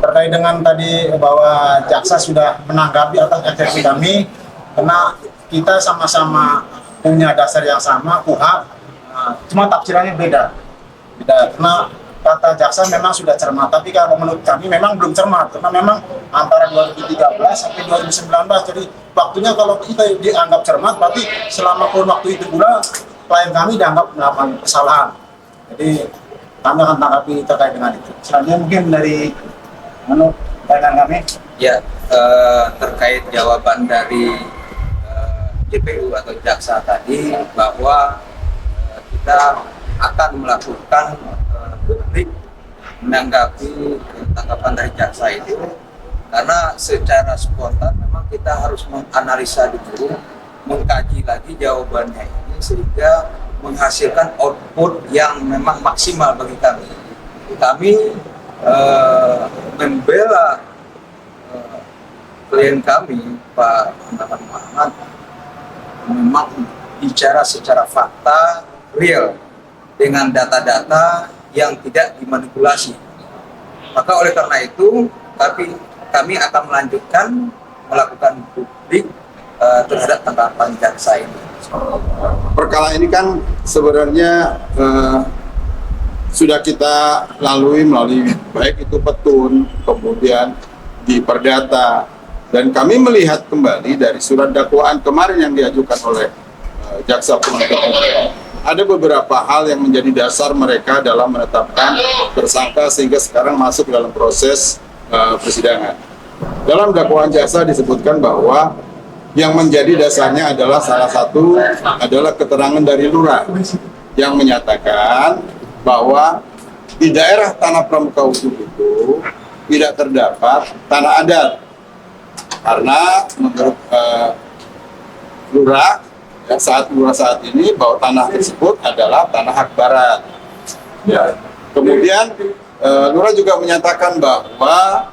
Terkait dengan tadi bahwa jaksa sudah menanggapi atas eksepsi kami, karena kita sama-sama punya dasar yang sama, KUHP, cuma tafsirannya beda. Karena kata jaksa memang sudah cermat, tapi kalau menurut kami memang belum cermat, karena memang antara 2013 sampai 2019, jadi waktunya kalau kita dianggap cermat, berarti selama kurun waktu itu pula klien kami dianggap melakukan kesalahan. Jadi kami akan tanggapi terkait dengan itu. Selanjutnya mungkin dari rekan kami. Ya, terkait jawaban dari JPU atau jaksa tadi bahwa kita akan melakukan publik menanggapi tanggapan dari jaksa itu, karena secara spontan memang kita harus menganalisa dulu, mengkaji lagi jawabannya ini sehingga menghasilkan output yang memang maksimal bagi kami. Kami membela klien kami, Pak Muhammad, memang bicara secara fakta, real, dengan data-data yang tidak dimanipulasi. Maka oleh karena itu, kami akan melanjutkan melakukan publik terhadap tanggapan jaksa ini. Perkara ini kan sebenarnya sudah kita lalui melalui baik itu petun, kemudian di perdata, dan kami melihat kembali dari surat dakwaan kemarin yang diajukan oleh jaksa penuntut umum. Ada beberapa hal yang menjadi dasar mereka dalam menetapkan tersangka sehingga sekarang masuk dalam proses persidangan. Dalam dakwaan jaksa disebutkan bahwa yang menjadi dasarnya adalah salah satu adalah keterangan dari lurah yang menyatakan bahwa di daerah tanah pramuka hukum itu tidak terdapat tanah adat karena menurut lurah saat ini bahwa tanah tersebut adalah tanah hak barat. Ya. Kemudian lurah juga menyatakan bahwa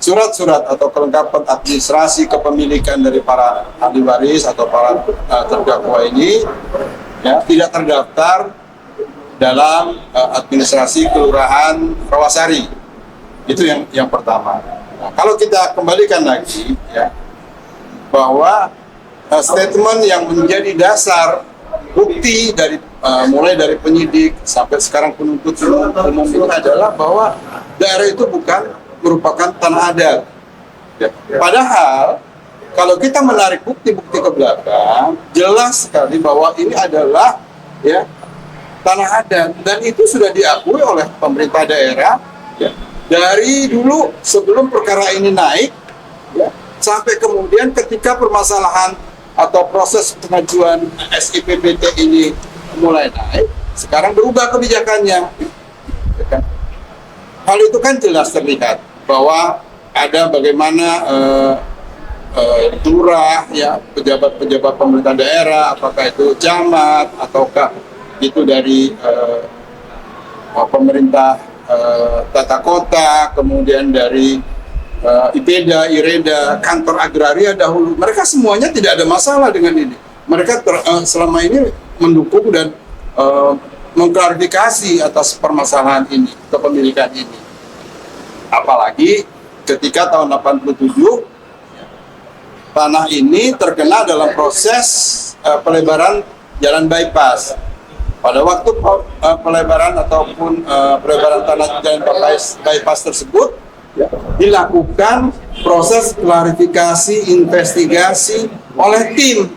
surat-surat atau kelengkapan administrasi kepemilikan dari para ahli waris atau para terdakwa ini ya, tidak terdaftar dalam administrasi kelurahan Rawasari. Itu yang pertama. Nah, kalau kita kembalikan lagi ya, bahwa statement yang menjadi dasar bukti dari mulai dari penyidik sampai sekarang penuntut umum itu adalah bahwa daerah itu bukan merupakan tanah adat. Ya. Padahal kalau kita menarik bukti-bukti ke belakang, jelas sekali bahwa ini adalah ya tanah adat, dan itu sudah diakui oleh pemerintah daerah ya, dari dulu sebelum perkara ini naik ya, sampai kemudian ketika permasalahan atau proses pengajuan SIPBT ini mulai naik, sekarang berubah kebijakannya. Ya kan? Hal itu kan jelas terlihat bahwa ada bagaimana lurah ya, pejabat-pejabat pemerintah daerah, apakah itu camat ataukah itu dari pemerintah tata kota, kemudian dari IPEDA, IREDA, kantor agraria dahulu, mereka semuanya tidak ada masalah dengan ini. Mereka selama ini mendukung dan mengklarifikasi atas permasalahan ini, kepemilikan ini. Apalagi ketika tahun 87 tanah ini terkena dalam proses pelebaran jalan bypass. Pada waktu pelebaran ataupun pelebaran tanah jalan bypass tersebut ya, dilakukan proses klarifikasi, investigasi oleh tim.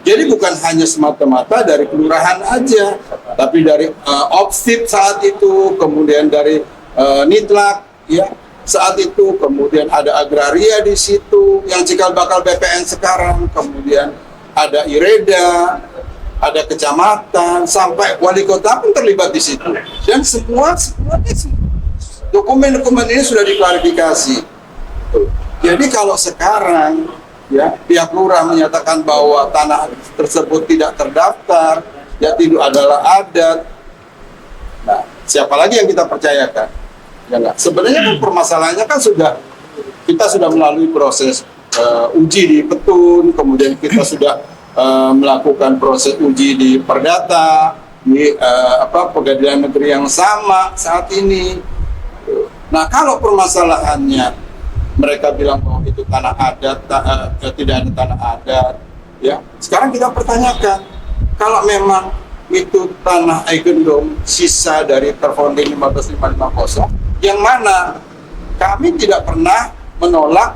Jadi bukan hanya semata-mata dari kelurahan aja, tapi dari Opsip saat itu, kemudian dari Nitlak ya saat itu, kemudian ada agraria di situ yang cikal bakal BPN sekarang, kemudian ada IREDA, ada kecamatan, sampai wali kota pun terlibat di situ, dan semuanya dokumen-dokumen ini sudah diklarifikasi. Jadi kalau sekarang ya pihak lurah menyatakan bahwa tanah tersebut tidak terdaftar, ya tidak adalah adat, nah siapa lagi yang kita percayakan? Ya enggak. Sebenarnya kan permasalahannya kan kita sudah melalui proses uji di petun, kemudian kita sudah melakukan proses uji di perdata, di pengadilan negeri yang sama saat ini. Nah, kalau permasalahannya mereka bilang bahwa itu tanah adat, tidak ada tanah adat, ya. Sekarang kita pertanyakan, kalau memang itu tanah Eigendom sisa dari Perfounding 15550, yang mana kami tidak pernah menolak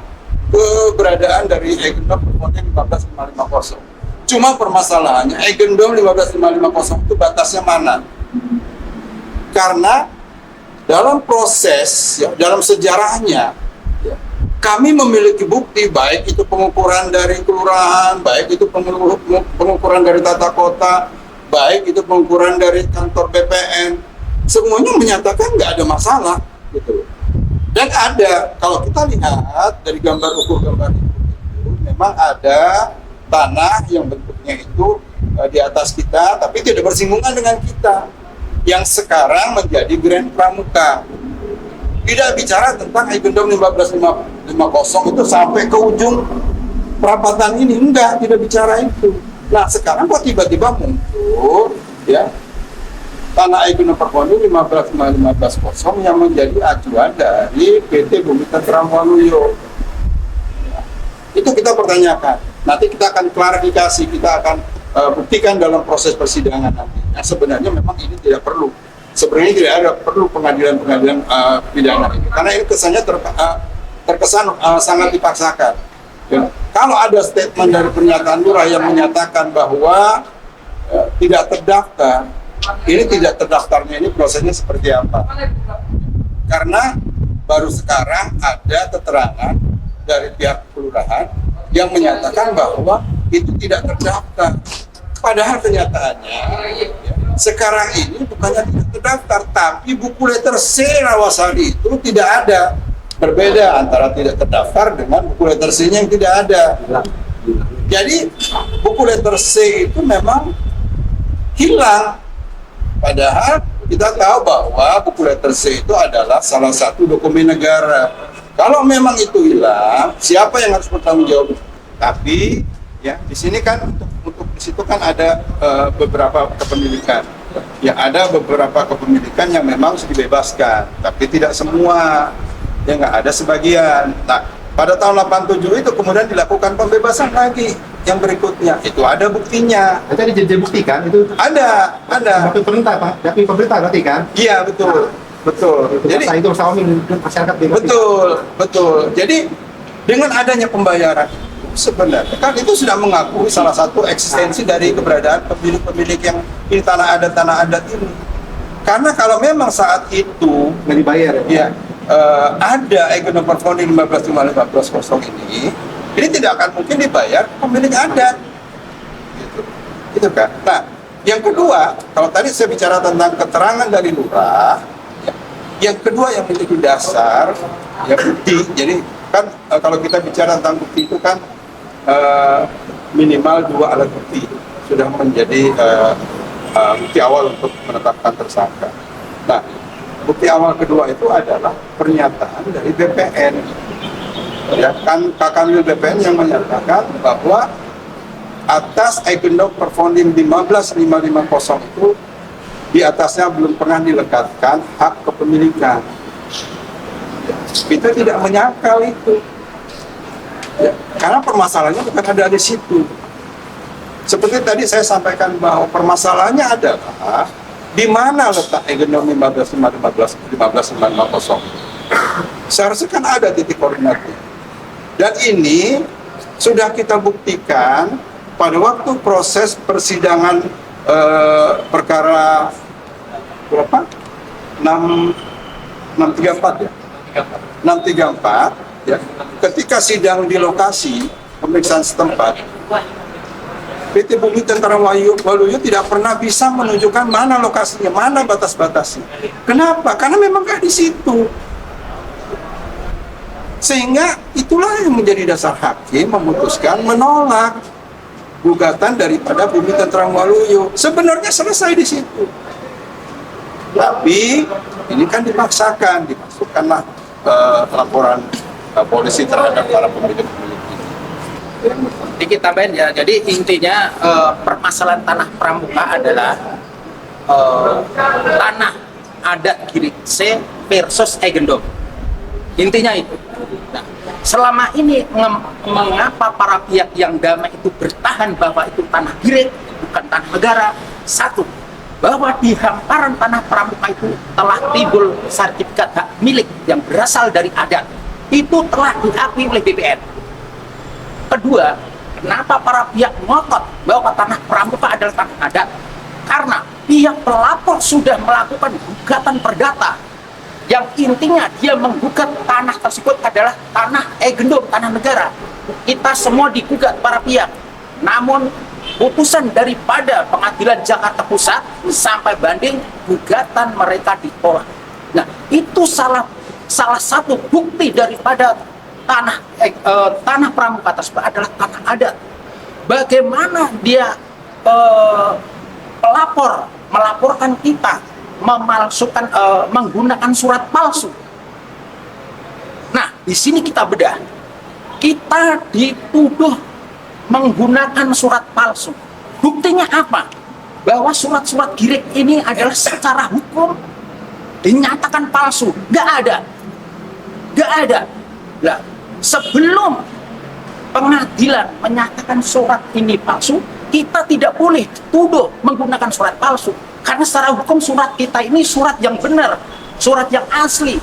keberadaan dari Eigendom Perfounding 15550. Cuma permasalahannya Eigendom 15550 itu batasnya mana? Karena dalam proses, ya, dalam sejarahnya, ya, kami memiliki bukti, baik itu pengukuran dari kelurahan, baik itu pengukuran dari tata kota, baik itu pengukuran dari kantor BPN, semuanya menyatakan nggak ada masalah, gitu. Dan ada, kalau kita lihat dari gambar ukur gambar itu, memang ada tanah yang bentuknya itu di atas kita, tapi tidak bersinggungan dengan kita, yang sekarang menjadi Grand Pramuka. Tidak bicara tentang Eigendom 15550 itu sampai ke ujung perapatan ini, enggak, tidak bicara itu. Nah, sekarang kok tiba-tiba muncul, ya, tanah Eigendom Perfounding 15550 yang menjadi acuan dari PT Bumi Tentram Waluyo. Itu kita pertanyakan. Nanti kita akan klarifikasi, kita akan buktikan dalam proses persidangan nanti. Nah, sebenarnya memang ini tidak perlu. Sebenarnya tidak ada perlu pengadilan-pengadilan pidana ini, karena ini kesannya terkesan sangat dipaksakan. Ya. Kalau ada statement dari pernyataan lurah yang menyatakan bahwa tidak terdaftar, ini tidak terdaftarnya ini prosesnya seperti apa? Karena baru sekarang ada keterangan dari pihak kelurahan yang menyatakan bahwa itu tidak terdaftar. Padahal kenyataannya, ya, sekarang ini bukannya tidak terdaftar, tapi buku letter C Rawasari itu tidak ada. Berbeda antara tidak terdaftar dengan buku letter C-nya yang tidak ada. Jadi buku letter C itu memang hilang. Padahal kita tahu bahwa buku letter C itu adalah salah satu dokumen negara. Kalau memang itu hilang, siapa yang harus bertanggung jawab? Tapi ya di sini kan untuk di situ kan ada beberapa kepemilikan. Ya, ada beberapa kepemilikan yang memang harus dibebaskan, tapi tidak semua. Ya, nggak ada sebagian. Nah, pada tahun 87 itu kemudian dilakukan pembebasan lagi yang berikutnya. Itu ada buktinya. Itu ada janji bukti kan? Itu Ada. tapi pemerintah Pak, tapi pemerintah berarti kan? Iya, betul. Betul. Jadi itu usaha masyarakat bebas. Betul. Jadi dengan adanya pembayaran sebenarnya kan itu sudah mengakui salah satu eksistensi dari keberadaan pemilik-pemilik yang ini tanah adat ini. Karena kalau memang saat itu nggak dibayar ya ada Eigendom Perfounding 15550 ini tidak akan mungkin dibayar pemilik adat. Gitu kan. Nah, yang kedua, kalau tadi saya bicara tentang keterangan dari lurah, yang kedua yang memiliki dasar ya bukti. Jadi kan kalau kita bicara tentang bukti itu kan minimal 2 alat bukti sudah menjadi bukti awal untuk menetapkan tersangka. Nah, bukti awal kedua itu adalah pernyataan dari BPN. Ya, kan Kakanwil BPN yang menyatakan bahwa atas Eigendom Perfounding 15550 itu di atasnya belum pernah dilekatkan hak kepemilikan. Kita tidak menyangkal itu. Ya, karena permasalahannya bukan ada di situ. Seperti tadi saya sampaikan bahwa permasalahannya adalah di mana letak Eigendom 15550. Seharusnya kan ada titik koordinatnya. Dan ini sudah kita buktikan pada waktu proses persidangan perkara berapa? 634 ya? 634 ya. Ketika sidang di lokasi pemeriksaan setempat, PT Bumi Tentara Waluyo tidak pernah bisa menunjukkan mana lokasinya, mana batas-batasnya. Kenapa? Karena memang nggak di situ. Sehingga itulah yang menjadi dasar hakim memutuskan menolak gugatan daripada Bumi Tentara Waluyo. Sebenarnya selesai di situ. Tapi ini kan dipaksakan, dimasukkanlah laporan polisi terhadap para pemilik-pemilik ini. Dikit tambahin ya, jadi intinya permasalahan tanah pramuka adalah tanah adat Girit C versus Eigendom. Intinya itu. Nah, selama ini mengapa para pihak yang damai itu bertahan bahwa itu tanah Girek, bukan tanah negara? Satu, bahwa di hamparan tanah pramuka itu telah timbul sertifikat hak milik yang berasal dari adat. Itu telah diakui oleh BPN. Kedua, kenapa para pihak ngotot bahwa tanah pramuka adalah tanah adat? Karena pihak pelapor sudah melakukan gugatan perdata yang intinya dia menggugat tanah tersebut adalah tanah gendong, tanah negara. Kita semua digugat para pihak. Namun putusan daripada Pengadilan Jakarta Pusat sampai banding, gugatan mereka ditolak. Nah, itu salah satu bukti daripada tanah pramuka tersebut adalah tanah adat. Bagaimana dia pelapor melaporkan kita memalsukan, menggunakan surat palsu. Nah, di sini kita bedah. Kita dituduh menggunakan surat palsu. Buktinya apa? Bahwa surat-surat Girek ini adalah secara hukum dinyatakan palsu. Nggak ada. Nah, sebelum pengadilan menyatakan surat ini palsu, kita tidak boleh tuduh menggunakan surat palsu. Karena secara hukum surat kita ini surat yang benar, surat yang asli.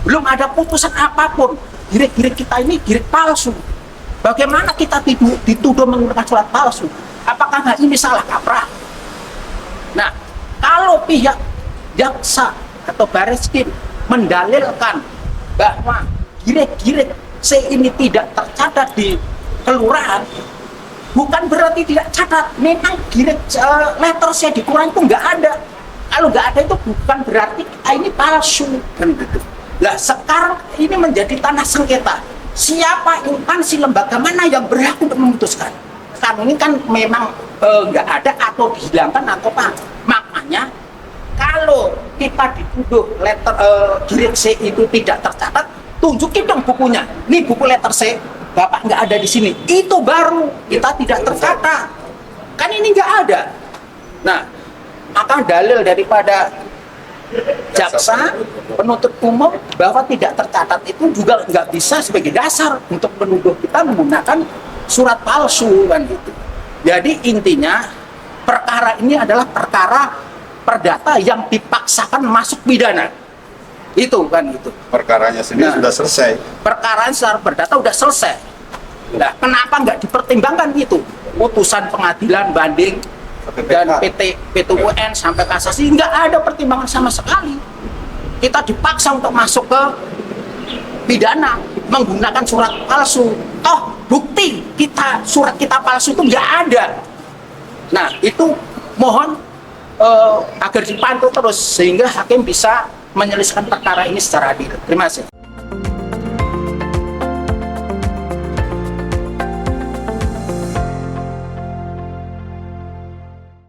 Belum ada putusan apapun. Girek-girek kita ini girek palsu. Bagaimana kita dituduh menggunakan surat palsu? Apakah nggak ini salah kaprah? Nah, kalau pihak jaksa atau Barreskrim mendalilkan bahwa girek-girek C ini tidak tercatat di kelurahan, bukan berarti tidak catat. Memang girek letter C di kelurahan itu nggak ada. Kalau nggak ada itu bukan berarti ini palsu, kan gitu. Nah, sekarang ini menjadi tanah sengketa. Siapa instansi lembaga mana yang berhak untuk memutuskan? Kan ini kan memang nggak ada atau dihilangkan atau apa. Makanya kalau kita dituduh letter girek C itu tidak tercatat, tunjukin dong bukunya. Nih buku letter C, Bapak nggak ada di sini. Itu baru kita tidak tercatat. Kan ini nggak ada. Nah, maka dalil daripada jaksa, penuntut umum bahwa tidak tercatat itu juga nggak bisa sebagai dasar untuk menuduh kita menggunakan surat palsu, kan gitu. Jadi intinya perkara ini adalah perkara perdata yang dipaksakan masuk pidana. Itu kan gitu. Perkaranya sendiri sudah selesai. Perkara secara perdata sudah selesai. Nah, kenapa nggak dipertimbangkan itu? Putusan pengadilan banding dan PT UN sampai kasasi nggak ada pertimbangan sama sekali. Kita dipaksa untuk masuk ke pidana menggunakan surat palsu. Toh bukti surat kita palsu itu nggak ada. Nah, itu mohon agar dipantau terus sehingga hakim bisa menyelesaikan perkara ini secara adil. Terima kasih.